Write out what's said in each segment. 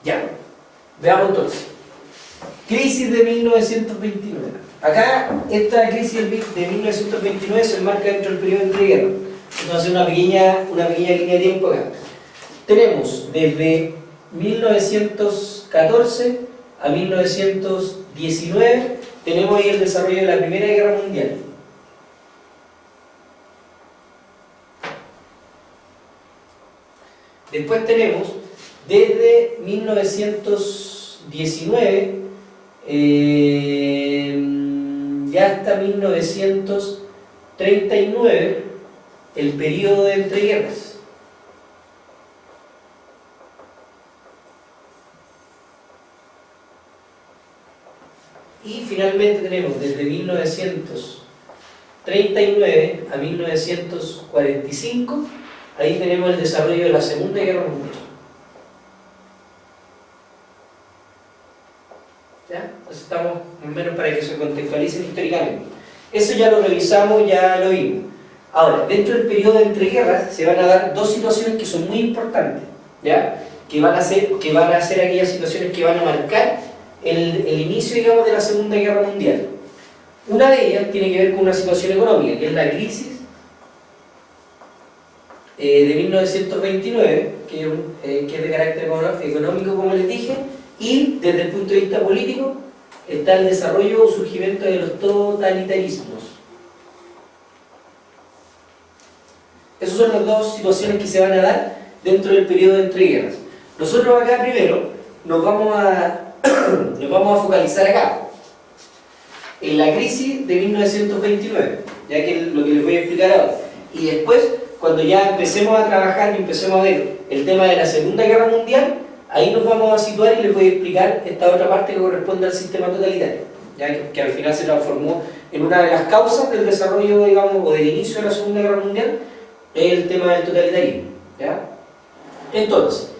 Ya, veamos entonces. Crisis de 1929. Acá, esta crisis de 1929 se enmarca dentro del periodo de entreguerras. Entonces, una pequeña línea de tiempo acá. Tenemos desde 1914 a 1919, tenemos ahí el desarrollo de la Primera Guerra Mundial. Después tenemos desde 1919 ya hasta 1939 el periodo de entreguerras. Y finalmente tenemos desde 1939 a 1945, ahí tenemos el desarrollo de la Segunda Guerra Mundial. ¿Ya? Entonces estamos más o menos para que se contextualicen históricamente. Eso ya lo revisamos, ya lo vimos. Ahora, dentro del periodo de entreguerras se van a dar dos situaciones que son muy importantes, ¿ya? Que van a ser aquellas situaciones que van a marcar el inicio, digamos, de la Segunda Guerra Mundial. Una de ellas tiene que ver con una situación económica, que es la crisis de 1929, que es de carácter económico, como les dije, y desde el punto de vista político está el desarrollo o surgimiento de los totalitarismos. Esas son las dos situaciones que se van a dar dentro del periodo de entreguerras. Nosotros acá primero nos vamos a focalizar acá, en la crisis de 1929, ya que es lo que les voy a explicar ahora. Y después, cuando ya empecemos a trabajar y empecemos a ver el tema de la Segunda Guerra Mundial, ahí nos vamos a situar y les voy a explicar esta otra parte que corresponde al sistema totalitario, ya que al final se transformó en una de las causas del desarrollo, digamos, o del inicio de la Segunda Guerra Mundial, el tema del totalitarismo, ¿ya? Entonces,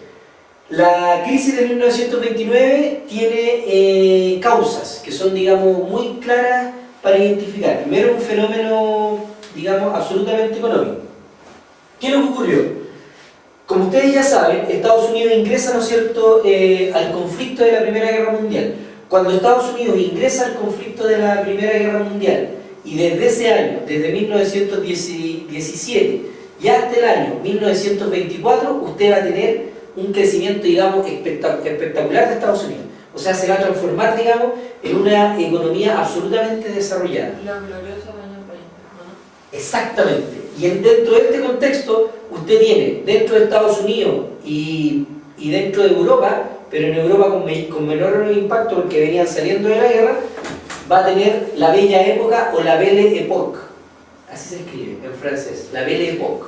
la crisis de 1929 tiene causas que son, digamos, muy claras para identificar. Primero, un fenómeno, digamos, absolutamente económico. ¿Qué es lo que ocurrió? Como ustedes ya saben, Estados Unidos ingresa, ¿no es cierto?, al conflicto de la Primera Guerra Mundial. Cuando Estados Unidos ingresa al conflicto de la Primera Guerra Mundial, y desde ese año, desde 1917 y hasta el año 1924, usted va a tener un crecimiento, digamos, espectacular de Estados Unidos. O sea, se va a transformar, digamos, en una economía absolutamente desarrollada. Los gloriosos años 20, ¿no? Exactamente. Y dentro de este contexto, usted tiene dentro de Estados Unidos y dentro de Europa, pero en Europa con menor impacto porque venían saliendo de la guerra, va a tener la Bella Época o la Belle Époque. Así se escribe en francés, la Belle Époque.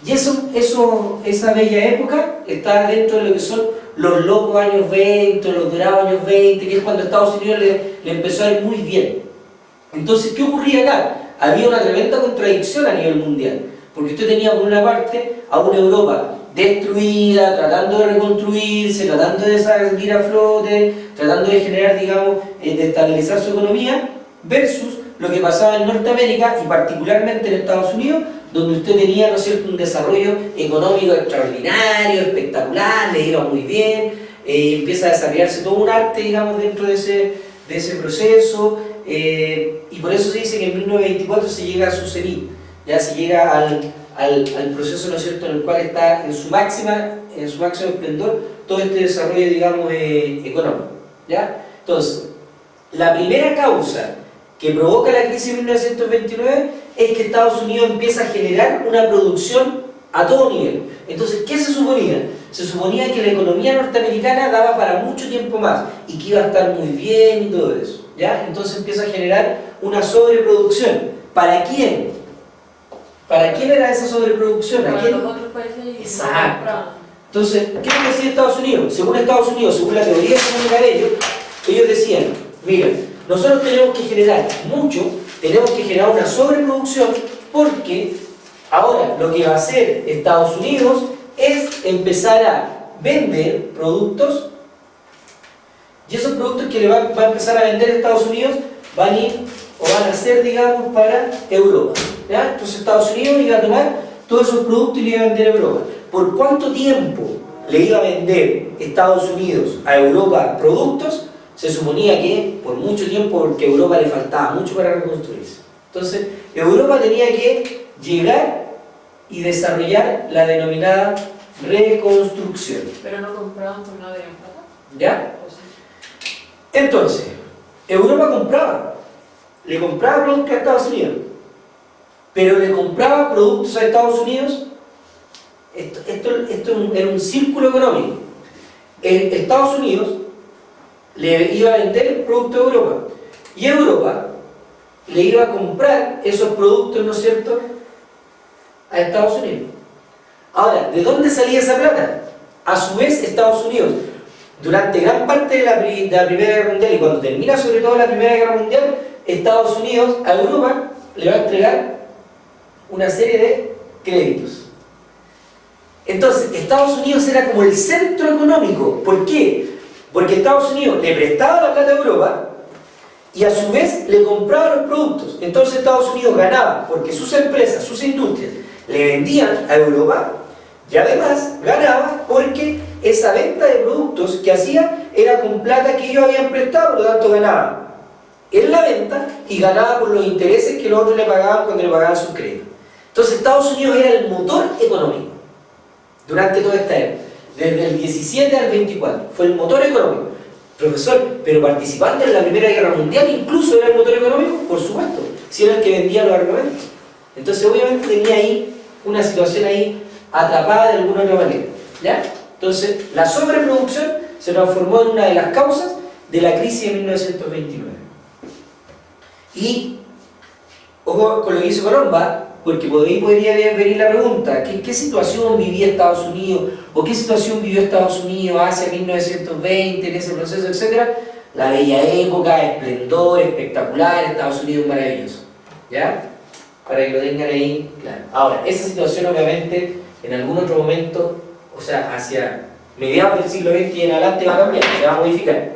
Y esa bella época está dentro de lo que son los locos años 20, los dorados años 20, que es cuando Estados Unidos le empezó a ir muy bien. Entonces, ¿qué ocurría acá? Había una tremenda contradicción a nivel mundial, porque usted tenía por una parte a una Europa destruida, tratando de reconstruirse, tratando de salir a flote, tratando de generar, digamos, de estabilizar su economía, versus lo que pasaba en Norteamérica y particularmente en Estados Unidos, donde usted tenía, ¿no es cierto?, un desarrollo económico extraordinario, espectacular, le iba muy bien, empieza a desarrollarse todo un arte, digamos, dentro de ese proceso, y por eso se dice que en 1924 se llega a su cenit, ya se llega al proceso, ¿no es cierto?, en el cual está en su máximo esplendor todo este desarrollo, digamos, económico, ¿ya? Entonces, la primera causa que provoca la crisis de 1929 es que Estados Unidos empieza a generar una producción a todo nivel. Entonces, ¿qué se suponía? Se suponía que la economía norteamericana daba para mucho tiempo más y que iba a estar muy bien y todo eso, ¿ya? Entonces empieza a generar una sobreproducción. ¿Para quién? ¿Para quién era esa sobreproducción? ¿A quién? Los otros países. Exacto. Entonces, ¿qué decía Estados Unidos? Según Estados Unidos, según la teoría económica de ellos decían, miren, nosotros tenemos que generar mucho, tenemos que generar una sobreproducción, porque ahora lo que va a hacer Estados Unidos es empezar a vender productos, y esos productos que le va a empezar a vender Estados Unidos van a ir o van a ser, digamos, para Europa, ¿ya? Entonces Estados Unidos iba a tomar todos esos productos y le iba a vender a Europa. ¿Por cuánto tiempo le iba a vender Estados Unidos a Europa productos, se suponía que por mucho tiempo, porque a Europa le faltaba mucho para reconstruirse. Entonces, Europa tenía que llegar y desarrollar la denominada reconstrucción. Pero no compraban por nada de plata. ¿Ya? ¿O sí? Entonces, Europa le compraba productos a Estados Unidos, pero le compraba productos a Estados Unidos. Esto era un círculo económico. Estados Unidos le iba a vender el producto a Europa y Europa le iba a comprar esos productos, ¿no es cierto?, a Estados Unidos. Ahora, ¿de dónde salía esa plata? A su vez, Estados Unidos, durante gran parte de la Primera Guerra Mundial y cuando termina sobre todo la Primera Guerra Mundial, Estados Unidos a Europa le va a entregar una serie de créditos. Entonces, Estados Unidos era como el centro económico. ¿Por qué? Porque Estados Unidos le prestaba la plata a Europa y a su vez le compraba los productos. Entonces Estados Unidos ganaba porque sus empresas, sus industrias le vendían a Europa y además ganaba porque esa venta de productos que hacía era con plata que ellos habían prestado, por lo tanto ganaba en la venta y ganaba por los intereses que los otros le pagaban cuando le pagaban sus créditos. Entonces Estados Unidos era el motor económico durante toda esta época, desde el 17 al 24, fue el motor económico. Profesor, pero participando en la Primera Guerra Mundial incluso era el motor económico, por supuesto, si era el que vendía los armamentos. Entonces obviamente tenía ahí una situación ahí atrapada de alguna otra manera, ¿ya? Entonces la sobreproducción se transformó en una de las causas de la crisis de 1929. Y ojo con lo que hizo Colomba, porque por ahí podría venir la pregunta: ¿qué situación vivía Estados Unidos? ¿O qué situación vivió Estados Unidos hacia 1920, en ese proceso, etcétera? La bella época, esplendor, espectacular, Estados Unidos maravilloso, ¿ya? Para que lo tengan ahí claro. Ahora, esa situación obviamente en algún otro momento, o sea, hacia mediados del siglo XX y en adelante va a cambiar, se va a modificar.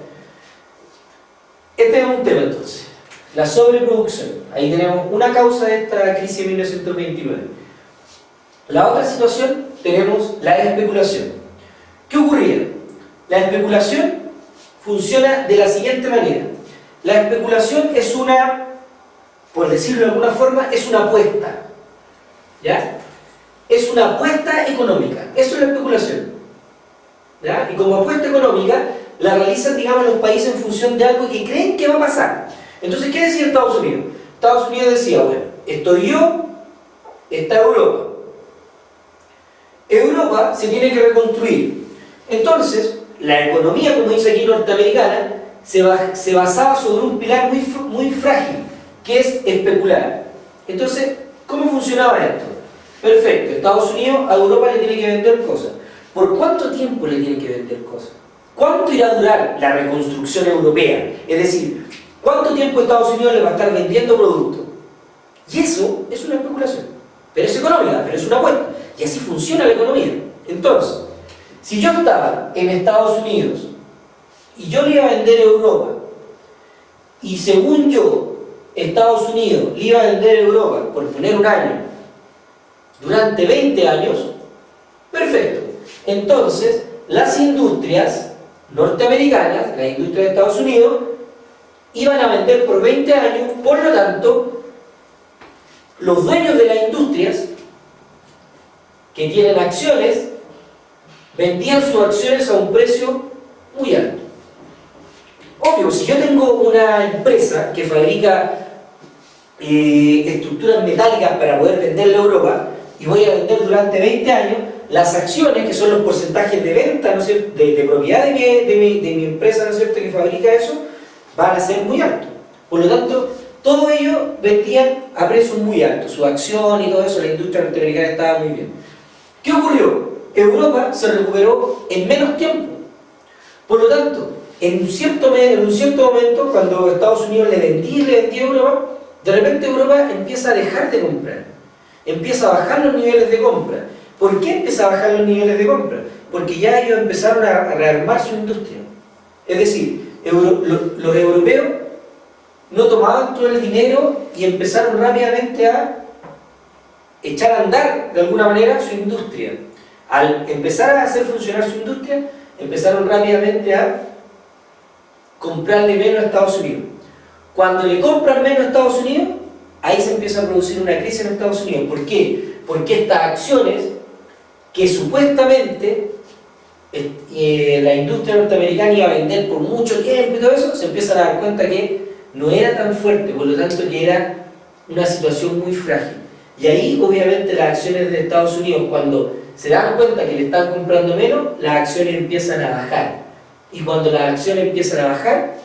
Este es un tema entonces. La sobreproducción, ahí tenemos una causa de esta crisis de 1929. La otra situación, tenemos la especulación. ¿Qué ocurría? La especulación funciona de la siguiente manera. La especulación es una, por decirlo de alguna forma, es una apuesta. ¿Ya? Es una apuesta económica. Eso es la especulación. ¿Ya? Y como apuesta económica, la realizan, digamos, los países en función de algo que creen que va a pasar. Entonces, ¿qué decía Estados Unidos? Estados Unidos decía, bueno, estoy yo, está Europa. Europa se tiene que reconstruir. Entonces, la economía, como dice aquí, norteamericana, se basaba sobre un pilar muy frágil, que es especular. Entonces, ¿cómo funcionaba esto? Perfecto, Estados Unidos a Europa le tiene que vender cosas. ¿Por cuánto tiempo le tiene que vender cosas? ¿Cuánto irá a durar la reconstrucción europea? Es decir, ¿cuánto tiempo Estados Unidos le va a estar vendiendo productos? Y eso es una especulación. Pero es económica, pero es una apuesta. Y así funciona la economía. Entonces, si yo estaba en Estados Unidos y yo le iba a vender a Europa, y según yo, Estados Unidos le iba a vender a Europa, por poner un año, durante 20 años, perfecto. Entonces, las industrias norteamericanas, las industrias de Estados Unidos, iban a vender por 20 años, por lo tanto, los dueños de las industrias que tienen acciones, vendían sus acciones a un precio muy alto. Obvio, si yo tengo una empresa que fabrica estructuras metálicas para poder venderla a Europa, y voy a vender durante 20 años, las acciones, que son los porcentajes de venta, ¿no es cierto?, de propiedad de mi empresa, ¿no es cierto?, que fabrica eso, van a ser muy altos. Por lo tanto, todo ello vendían a precios muy altos, su acción y todo eso, la industria norteamericana estaba muy bien. ¿Qué ocurrió? Europa se recuperó en menos tiempo. Por lo tanto, en un cierto momento, cuando Estados Unidos le vendía a Europa, de repente Europa empieza a dejar de comprar, empieza a bajar los niveles de compra. ¿Por qué empieza a bajar los niveles de compra? Porque ya ellos empezaron a rearmar su industria. Es decir, los europeos no tomaban todo el dinero y empezaron rápidamente a echar a andar de alguna manera su industria, Al empezar a hacer funcionar su industria, empezaron rápidamente a comprarle menos a Estados Unidos. Cuando le compran menos a Estados Unidos, ahí se empieza a producir una crisis en Estados Unidos. ¿Por qué? Porque estas acciones que supuestamente la industria norteamericana iba a vender por mucho tiempo y todo eso, se empiezan a dar cuenta que no era tan fuerte, por lo tanto que era una situación muy frágil. Y ahí obviamente las acciones de Estados Unidos, cuando se dan cuenta que le están comprando menos, las acciones empiezan a bajar. Y cuando las acciones empiezan a bajar,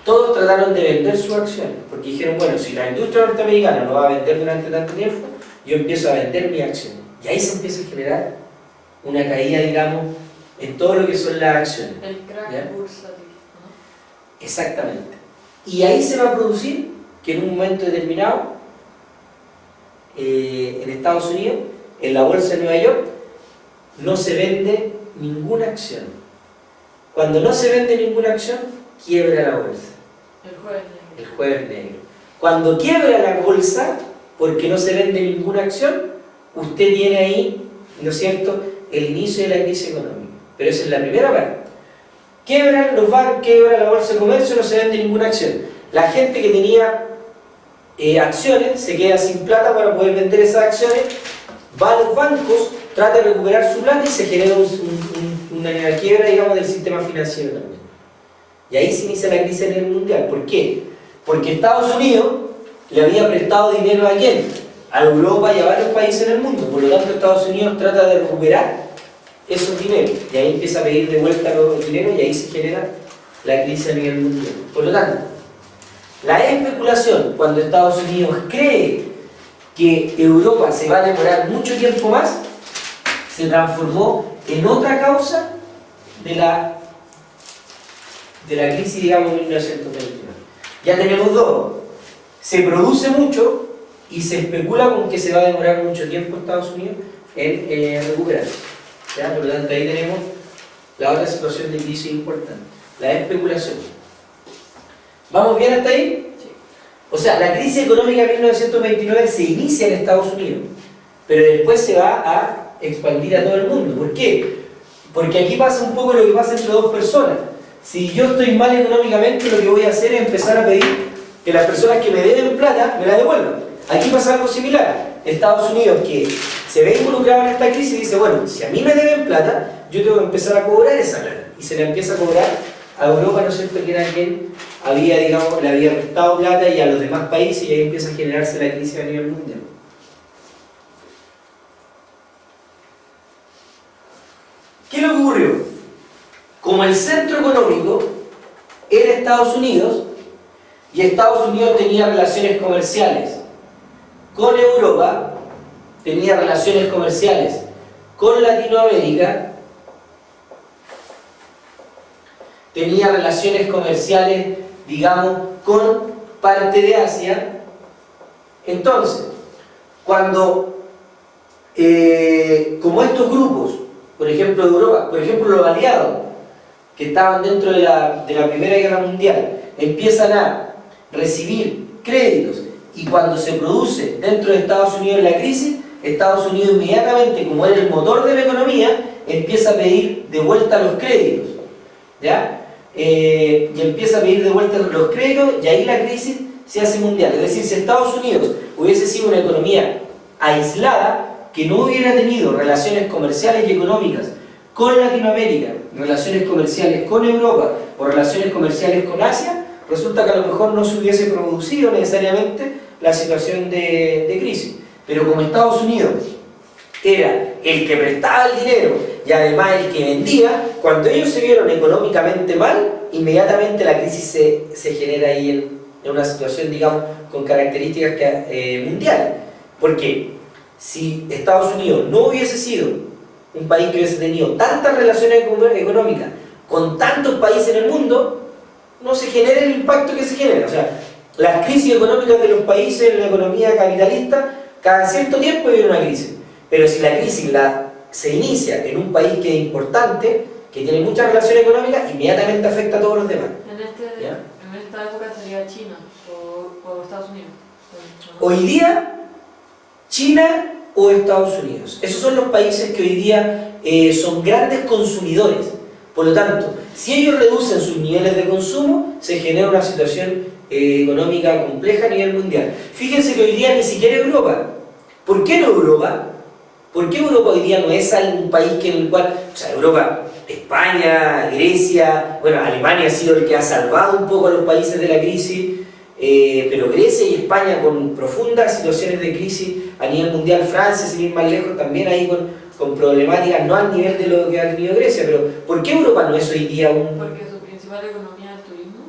todos trataron de vender sus acciones, porque dijeron, bueno, si la industria norteamericana no va a vender durante tanto tiempo, yo empiezo a vender mis acciones. Y ahí se empieza a generar una caída, digamos, en todo lo que son las acciones. El crack ¿Ya? bursátil, ¿no? Exactamente. Y ahí se va a producir que en un momento determinado, en Estados Unidos, en la bolsa de Nueva York, no se vende ninguna acción. Cuando no se vende ninguna acción, quiebra la bolsa. El jueves negro. El jueves negro. Cuando quiebra la bolsa, porque no se vende ninguna acción, usted tiene ahí, ¿no es cierto?, el inicio de la crisis económica. Pero esa es la primera parte. Quiebran los bancos, quiebra la bolsa de comercio, no se vende ninguna acción. La gente que tenía acciones se queda sin plata para poder vender esas acciones, va a los bancos, trata de recuperar su plata y se genera una quiebra, digamos, del sistema financiero también. Y ahí se inicia la crisis a nivel mundial. ¿Por qué? Porque Estados Unidos le había prestado dinero a quién? A Europa y a varios países en el mundo. Por lo tanto, Estados Unidos trata de recuperar esos dineros. Y ahí empieza a pedir de vuelta los dineros y ahí se genera la crisis a nivel mundial. Por lo tanto, la especulación, cuando Estados Unidos cree que Europa se va a demorar mucho tiempo más, se transformó en otra causa de la crisis, digamos, de 1929. Ya tenemos dos. Se produce mucho y se especula con que se va a demorar mucho tiempo Estados Unidos en recuperar. ¿Ya? Por lo tanto, ahí tenemos la otra situación de crisis importante, la especulación. ¿Vamos bien hasta ahí? Sí. O sea, la crisis económica de 1929 se inicia en Estados Unidos, pero después se va a expandir a todo el mundo. ¿Por qué? Porque aquí pasa un poco lo que pasa entre dos personas. Si yo estoy mal económicamente, lo que voy a hacer es empezar a pedir que las personas que me deben plata me la devuelvan. Aquí pasa algo similar. Estados Unidos, que se ve involucrado en esta crisis, dice, bueno, si a mí me deben plata, yo tengo que empezar a cobrar esa plata. Y se le empieza a cobrar a Europa, ¿no es cierto?, que era quien había, digamos, le había prestado plata, y a los demás países, y ahí empieza a generarse la crisis a nivel mundial. ¿Qué es lo que ocurrió? Como el centro económico era Estados Unidos, y Estados Unidos tenía relaciones comerciales con Europa, tenía relaciones comerciales con Latinoamérica, tenía relaciones comerciales, digamos, con parte de Asia. Entonces, cuando, como estos grupos, por ejemplo de Europa, por ejemplo los aliados, que estaban dentro de la Primera Guerra Mundial, empiezan a recibir créditos, y cuando se produce dentro de Estados Unidos la crisis, Estados Unidos inmediatamente, como era el motor de la economía, empieza a pedir de vuelta los créditos, ¿ya? Y empieza a pedir de vuelta los créditos, y ahí la crisis se hace mundial. Es decir, si Estados Unidos hubiese sido una economía aislada, que no hubiera tenido relaciones comerciales y económicas con Latinoamérica, relaciones comerciales con Europa o relaciones comerciales con Asia, resulta que a lo mejor no se hubiese producido necesariamente la situación de crisis. Pero como Estados Unidos era el que prestaba el dinero y además el que vendía, cuando ellos se vieron económicamente mal, inmediatamente la crisis se genera ahí en una situación, digamos, con características mundiales. Porque si Estados Unidos no hubiese sido un país que hubiese tenido tantas relaciones económicas con tantos países en el mundo, no se genera el impacto que se genera. O sea, las crisis económicas de los países en la economía capitalista, cada cierto tiempo hay una crisis. Pero si la crisis se inicia en un país que es importante, que tiene muchas relaciones económicas, inmediatamente afecta a todos los demás. En esta época sería China o Estados Unidos. Hoy día, China o Estados Unidos. Esos son los países que hoy día son grandes consumidores. Por lo tanto, si ellos reducen sus niveles de consumo, se genera una situación económica compleja a nivel mundial. Fíjense que hoy día ni siquiera Europa. ¿Por qué no Europa? ¿Por qué Europa hoy día no es un país en el cual, o sea, Europa, España, Grecia, bueno, Alemania ha sido el que ha salvado un poco a los países de la crisis, pero Grecia y España con profundas situaciones de crisis a nivel mundial, Francia, sin ir más lejos, también ahí con problemáticas, no al nivel de lo que ha tenido Grecia, pero ¿por qué Europa no es hoy día un...? Porque su principal economía es el turismo.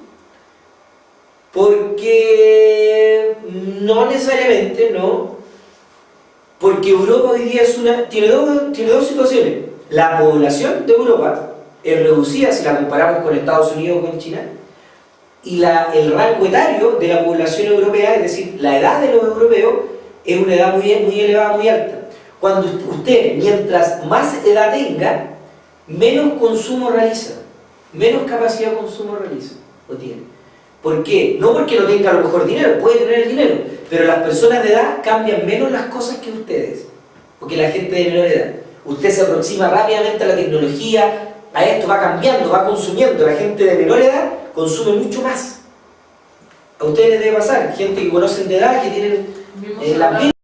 Porque no necesariamente, no. Porque Europa hoy día tiene dos situaciones. La población de Europa es reducida si la comparamos con Estados Unidos o con China, y el rango etario de la población europea, es decir, la edad de los europeos, es una edad muy elevada, muy alta. Cuando usted, mientras más edad tenga, menos consumo realiza, menos capacidad de consumo realiza o tiene. ¿Por qué? No porque no tenga a lo mejor dinero, puede tener el dinero, pero las personas de edad cambian menos las cosas que ustedes, o que la gente de menor edad. Usted se aproxima rápidamente a la tecnología, a esto, va cambiando, va consumiendo. La gente de menor edad consume mucho más. A ustedes les debe pasar, gente que conocen de edad, que tienen las mismas